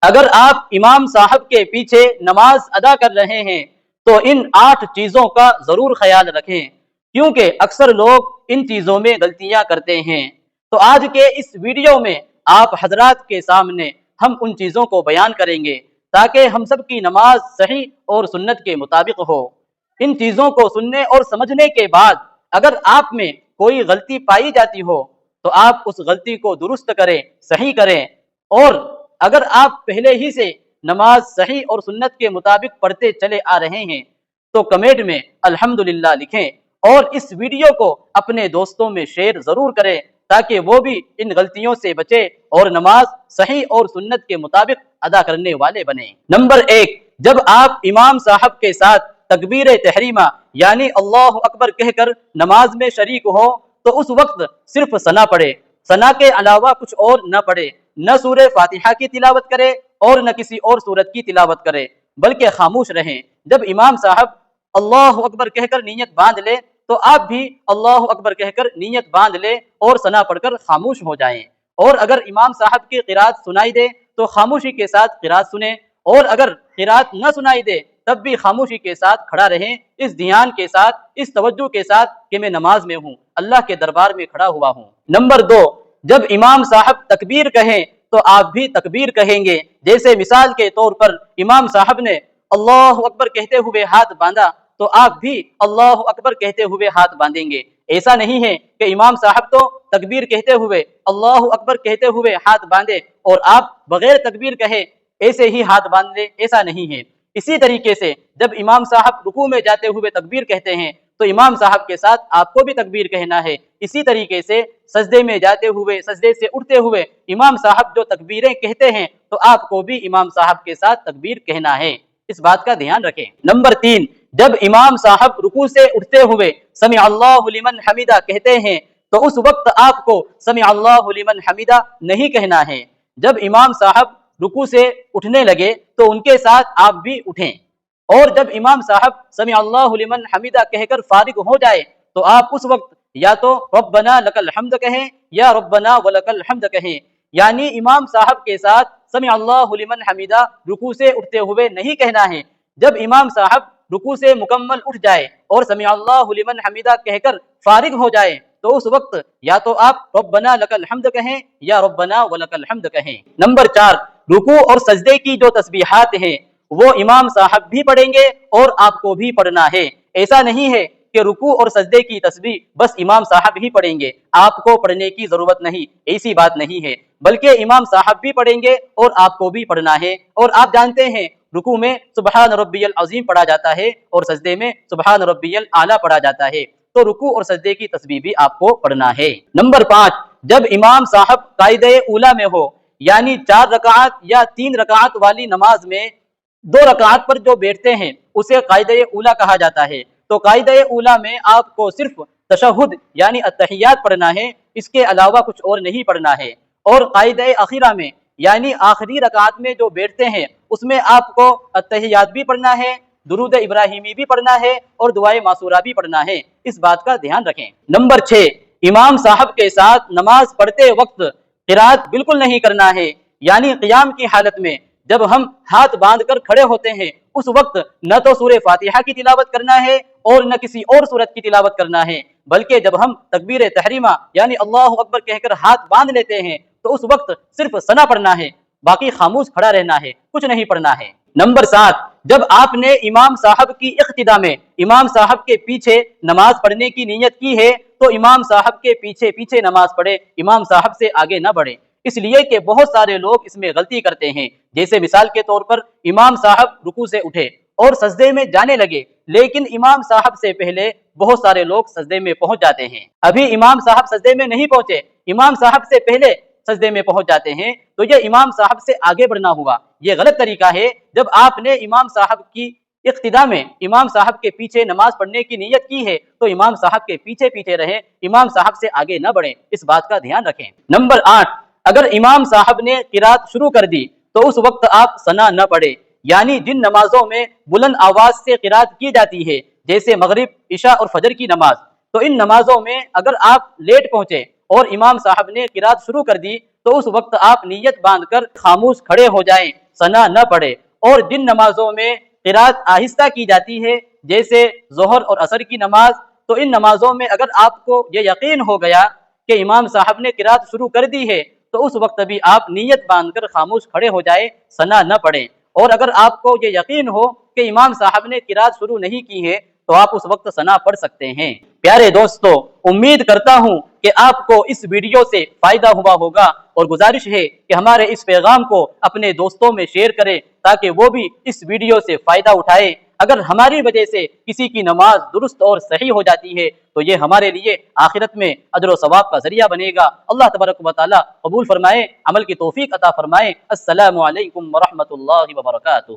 اگر آپ امام صاحب کے پیچھے نماز ادا کر رہے ہیں تو ان 8 چیزوں کا ضرور خیال رکھیں، کیونکہ اکثر لوگ ان چیزوں میں غلطیاں کرتے ہیں۔ تو آج کے اس ویڈیو میں آپ حضرات کے سامنے ہم ان چیزوں کو بیان کریں گے تاکہ ہم سب کی نماز صحیح اور سنت کے مطابق ہو۔ ان چیزوں کو سننے اور سمجھنے کے بعد اگر آپ میں کوئی غلطی پائی جاتی ہو تو آپ اس غلطی کو درست کریں، صحیح کریں، اور اگر آپ پہلے ہی سے نماز صحیح اور سنت کے مطابق پڑھتے چلے آ رہے ہیں تو کمنٹ میں الحمدللہ لکھیں، اور اس ویڈیو کو اپنے دوستوں میں شیئر ضرور کریں تاکہ وہ بھی ان غلطیوں سے بچے اور نماز صحیح اور سنت کے مطابق ادا کرنے والے بنیں۔ نمبر 1، جب آپ امام صاحب کے ساتھ تکبیر تحریمہ یعنی اللہ اکبر کہہ کر نماز میں شریک ہو تو اس وقت صرف ثنا پڑھے، ثنا کے علاوہ کچھ اور نہ پڑھے، نہ سورہ فاتحہ کی تلاوت کرے اور نہ کسی اور سورت کی تلاوت کرے، بلکہ خاموش رہیں۔ جب امام صاحب اللہ اکبر کہہ کر نیت باندھ لے تو آپ بھی اللہ اکبر کہہ کر نیت باندھ لے اور ثنا پڑھ کر خاموش ہو جائیں، اور اگر امام صاحب کی قرات سنائی دے تو خاموشی کے ساتھ قرات سنیں، اور اگر قرات نہ سنائی دے تب بھی خاموشی کے ساتھ کھڑا رہیں، اس دھیان کے ساتھ، اس توجہ کے ساتھ کہ میں نماز میں ہوں، اللہ کے دربار میں کھڑا ہوا ہوں۔ نمبر 2، جب امام صاحب تکبیر کہیں تو آپ بھی تکبیر کہیں گے، جیسے مثال کے طور پر امام صاحب نے اللہ اکبر کہتے ہوئے ہاتھ باندھا تو آپ بھی اللہ اکبر کہتے ہوئے ہاتھ باندھیں گے۔ ایسا نہیں ہے کہ امام صاحب تو تکبیر کہتے ہوئے اللہ اکبر کہتے ہوئے ہاتھ باندھے اور آپ بغیر تکبیر کہے ایسے ہی ہاتھ باندھ لے، ایسا نہیں ہے۔ اسی طریقے سے جب امام صاحب رکوع میں جاتے ہوئے تکبیر کہتے ہیں تو امام صاحب کے ساتھ آپ کو بھی تکبیر کہنا ہے۔ اسی طریقے سے سجدے میں جاتے ہوئے، سجدے سے اٹھتے ہوئے امام صاحب جو تکبیریں کہتے ہیں تو آپ کو بھی امام صاحب کے ساتھ تکبیر کہنا ہے، اس بات کا دھیان رکھیں۔ نمبر 3، جب امام صاحب رکوع سے اٹھتے ہوئے سمع اللہ لمن حمیدہ کہتے ہیں تو اس وقت آپ کو سمع اللہ لمن حمیدہ نہیں کہنا ہے۔ جب امام صاحب رکوع سے اٹھنے لگے تو ان کے ساتھ آپ بھی اٹھیں، اور جب امام صاحب سمع اللہ لمن حمیدہ کہہ کر فارغ ہو جائے تو آپ اس وقت یا تو ربنا لک الحمد کہیں یا ربنا ولک الحمد کہیں، یعنی امام صاحب کے ساتھ سمع اللہ لمن حمیدہ رکوع سے اٹھتے ہوئے نہیں کہنا ہے۔ جب امام صاحب رکوع سے مکمل اٹھ جائے اور سمع اللہ لمن حمیدہ کہہ کر فارغ ہو جائے تو اس وقت یا تو آپ ربنا لک الحمد کہیں یا ربنا ولک الحمد کہیں۔ نمبر 4، رکوع اور سجدے کی جو تسبیحات ہیں وہ امام صاحب بھی پڑھیں گے اور آپ کو بھی پڑھنا ہے۔ ایسا نہیں ہے کہ رکوع اور سجدے کی تسبیح بس امام صاحب ہی پڑھیں گے، آپ کو پڑھنے کی ضرورت نہیں، ایسی بات نہیں ہے، بلکہ امام صاحب بھی پڑھیں گے اور آپ کو بھی پڑھنا ہے۔ اور آپ جانتے ہیں رکوع میں سبحان ربی العظیم پڑھا جاتا ہے اور سجدے میں سبحان ربی الاعلیٰ پڑھا جاتا ہے، تو رکوع اور سجدے کی تسبیح بھی آپ کو پڑھنا ہے۔ نمبر 5، جب امام صاحب قاعدہ اولیٰ میں ہو یعنی 4 رکعات یا 3 رکعات والی نماز میں 2 رکعات پر جو بیٹھتے ہیں اسے قاعدہ اولیٰ کہا جاتا ہے، تو قاعدہ اولیٰ میں آپ کو صرف تشہد یعنی التحیات پڑھنا ہے، اس کے علاوہ کچھ اور نہیں پڑھنا ہے۔ اور قاعدہ اخیرہ میں یعنی آخری رکعت میں جو بیٹھتے ہیں اس میں آپ کو التحیات بھی پڑھنا ہے، درود ابراہیمی بھی پڑھنا ہے اور دعائے معصورہ بھی پڑھنا ہے، اس بات کا دھیان رکھیں۔ نمبر 6، امام صاحب کے ساتھ نماز پڑھتے وقت قرات بالکل نہیں کرنا ہے، یعنی قیام کی حالت میں جب ہم ہاتھ باندھ کر کھڑے ہوتے ہیں اس وقت نہ تو سورہ فاتحہ کی تلاوت کرنا ہے اور نہ کسی اور سورت کی تلاوت کرنا ہے، بلکہ جب ہم تکبیر تحریمہ یعنی اللہ اکبر کہہ کر ہاتھ باندھ لیتے ہیں تو اس وقت صرف ثنا پڑھنا ہے، باقی خاموش کھڑا رہنا ہے، کچھ نہیں پڑھنا ہے۔ نمبر 7، جب آپ نے امام صاحب کی اقتدا میں امام صاحب کے پیچھے نماز پڑھنے کی نیت کی ہے تو امام صاحب کے پیچھے پیچھے نماز پڑھے، امام صاحب سے آگے نہ بڑھے، اس لیے کہ بہت سارے لوگ اس میں غلطی کرتے ہیں۔ جیسے مثال کے طور پر امام صاحب رکوع سے اٹھے اور سجدے میں جانے لگے، لیکن امام صاحب سے پہلے بہت سارے لوگ سجدے میں پہنچ جاتے ہیں، ابھی امام صاحب سجدے میں نہیں پہنچے، امام صاحب سے پہلے سجدے میں پہنچ جاتے ہیں، تو یہ امام صاحب سے آگے بڑھنا ہوا، یہ غلط طریقہ ہے۔ جب آپ نے امام صاحب کی اقتدا میں امام صاحب کے پیچھے نماز پڑھنے کی نیت کی ہے تو امام صاحب کے پیچھے پیچھے رہیں، امام صاحب سے آگے نہ بڑھیں، اس بات کا دھیان رکھیں۔ نمبر 8، اگر امام صاحب نے قرات شروع کر دی تو اس وقت آپ ثنا نہ پڑھیں، یعنی جن نمازوں میں بلند آواز سے قرات کی جاتی ہے جیسے مغرب، عشاء اور فجر کی نماز، تو ان نمازوں میں اگر آپ لیٹ پہنچے اور امام صاحب نے قرات شروع کر دی تو اس وقت آپ نیت باندھ کر خاموش کھڑے ہو جائیں، ثنا نہ پڑھیں۔ اور جن نمازوں میں قرات آہستہ کی جاتی ہے جیسے ظہر اور عصر کی نماز، تو ان نمازوں میں اگر آپ کو یہ یقین ہو گیا کہ امام صاحب نے قرات شروع کر دی ہے تو اس وقت بھی آپ نیت باندھ کر خاموش کھڑے ہو جائیں، ثنا نہ پڑھیں۔ اور اگر آپ کو یہ یقین ہو کہ امام صاحب نے قرات شروع نہیں کی ہے تو آپ اس وقت ثنا پڑھ سکتے ہیں۔ پیارے دوستو، امید کرتا ہوں کہ آپ کو اس ویڈیو سے فائدہ ہوا ہوگا، اور گزارش ہے کہ ہمارے اس پیغام کو اپنے دوستوں میں شیئر کریں تاکہ وہ بھی اس ویڈیو سے فائدہ اٹھائیں۔ اگر ہماری وجہ سے کسی کی نماز درست اور صحیح ہو جاتی ہے تو یہ ہمارے لیے آخرت میں اجر و ثواب کا ذریعہ بنے گا۔ اللہ تبارک و تعالی قبول فرمائے، عمل کی توفیق عطا فرمائے۔ السلام علیکم ورحمۃ اللہ وبرکاتہ۔